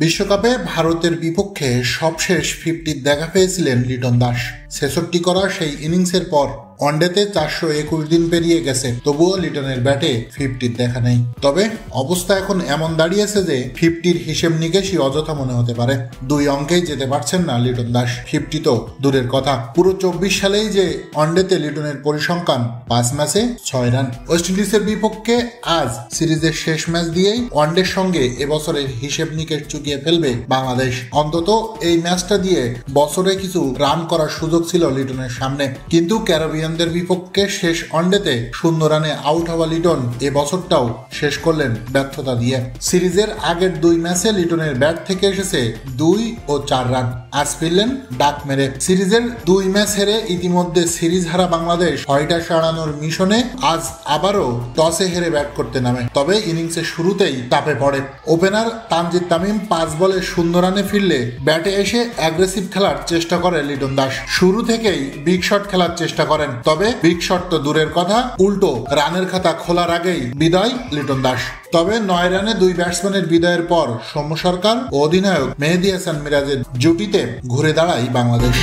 বিশ্বকাপে ভারতের বিপক্ষে সবশেষ 50 দেখা পেয়েছিলেন লিটন দাস। 66 করা সেই ইনিংসের পর ওয়ানডেতে 421 দিন পেরিয়ে গেছে, তবুও লিটনের ব্যাটে 50 দেখা নেই। তবে অবস্থা এখন এমন দাঁড়িয়েছে যে 50-র হিসেব নিকেশই অযথা মনে হতে পারে। 2 অঙ্কেই যেতে পারছেন না লিটন দাস। 50 তো দূরের কথা, পুরো 24 সালেই যে ওয়ানডেতে লিটনের পরিসংখ্যান 5 ম্যাচে 6 রান। ওয়েস্ট ইন্ডিজের বিপক্ষে আজ সিরিজের শেষ ম্যাচ দিয়েই ওয়ানডের সঙ্গে এবছরের হিসেব নিকেশ চুকিয়ে ফেলবে বাংলাদেশ। অন্তত এই ম্যাচটা দিয়ে বছরে কিছু রান করার সুযোগ ছিল লিটনের সামনে, কিন্তু ক্যারিবিয়ানদের বিপক্ষে শেষ ওয়ানডেতে 0 রানে আউট হওয়া লিটন এ বছরটাও শেষ করলেন ব্যর্থতা দিয়ে। সিরিজের আগের 2 ম্যাচে লিটনের ব্যাট থেকে এসেছে 2 ও 4 রান, আজ ফিরলেন ডাক মেরে। সিরিজের 2 ম্যাচ হেরে ইতিমধ্যে সিরিজ হারা বাংলাদেশ 6টা সারানোর মিশনে আজ আবারও টসে হেরে ব্যাট করতে নামে। তবে ইনিংসের শুরুতেই চাপে পড়ে ওপেনার তানজিদ তামিম। 5 বলে 0 রানে ফিরলে ব্যাটে এসে অ্যাগ্রেসিভ খেলার চেষ্টা করে লিটন দাস। শুরু থেকেই বিগ শট খেলার চেষ্টা করেন, তবে বিগ শট তো দূরের কথা, উল্টো রানের খাতা খোলার আগেই বিদায় লিটন দাস। তবে 9 রানে 2 ব্যাটসম্যানের বিদায়ের পর সৌম্য সরকার ও অধিনায়ক মেহেদী হাসান মিরাজের জুটিতে ঘুরে দাঁড়ায় বাংলাদেশ।